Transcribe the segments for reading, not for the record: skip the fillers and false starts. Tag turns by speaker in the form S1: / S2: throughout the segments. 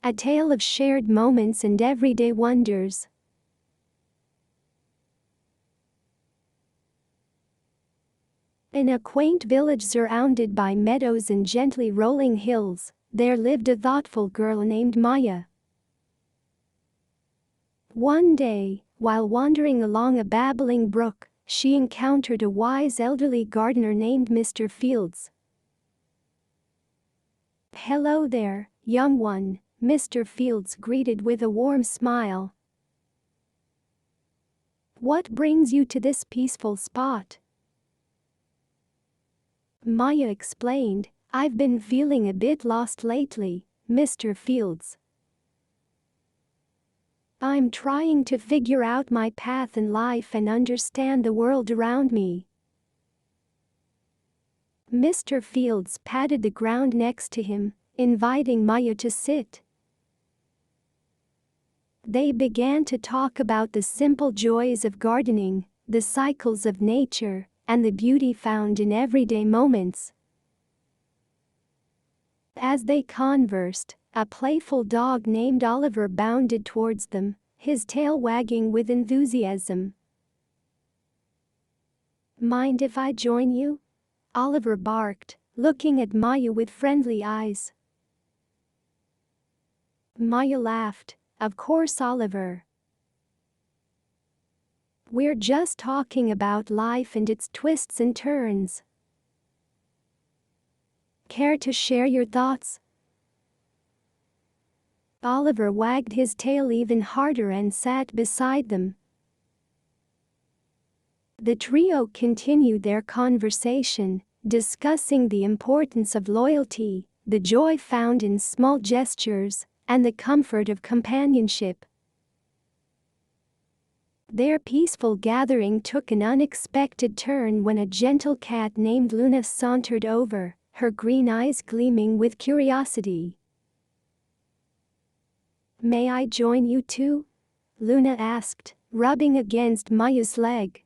S1: a tale of shared moments and everyday wonders. In a quaint village surrounded by meadows and gently rolling hills, there lived a thoughtful girl named Maya. One day, while wandering along a babbling brook, she encountered a wise elderly gardener named Mr. Fields. "Hello there, young one," Mr. Fields greeted with a warm smile. "What brings you to this peaceful spot?" Maya explained, "I've been feeling a bit lost lately, Mr. Fields. I'm trying to figure out my path in life and understand the world around me." Mr. Fields patted the ground next to him, inviting Maya to sit. They began to talk about the simple joys of gardening, the cycles of nature, and the beauty found in everyday moments. As they conversed, a playful dog named Oliver bounded towards them, his tail wagging with enthusiasm. "Mind if I join you?" Oliver barked, looking at Maya with friendly eyes. Maya laughed, "Of course, Oliver. We're just talking about life and its twists and turns. Care to share your thoughts?" Oliver wagged his tail even harder and sat beside them. The trio continued their conversation, discussing the importance of loyalty, the joy found in small gestures, and the comfort of companionship. Their peaceful gathering took an unexpected turn when a gentle cat named Luna sauntered over, her green eyes gleaming with curiosity. "May I join you too?" Luna asked, rubbing against Maya's leg.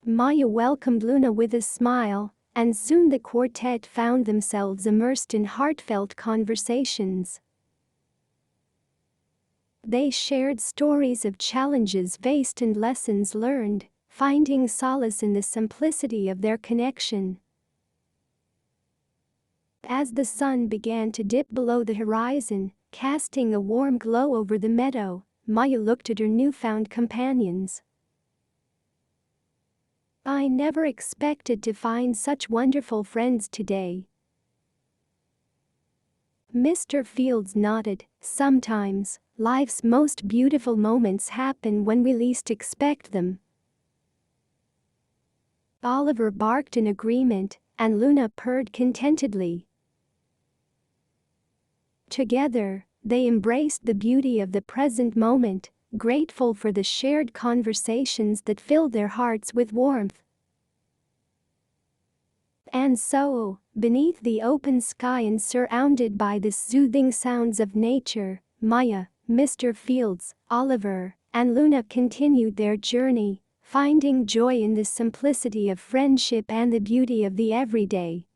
S1: Maya welcomed Luna with a smile, and soon the quartet found themselves immersed in heartfelt conversations. They shared stories of challenges faced and lessons learned, finding solace in the simplicity of their connection. As the sun began to dip below the horizon, casting a warm glow over the meadow, Maya looked at her newfound companions. "I never expected to find such wonderful friends today." Mr. Fields nodded. "Sometimes, life's most beautiful moments happen when we least expect them." Oliver barked in agreement, and Luna purred contentedly. Together, they embraced the beauty of the present moment, grateful for the shared conversations that filled their hearts with warmth. And so, beneath the open sky and surrounded by the soothing sounds of nature, Maya, Mr. Fields, Oliver, and Luna continued their journey, finding joy in the simplicity of friendship and the beauty of the everyday.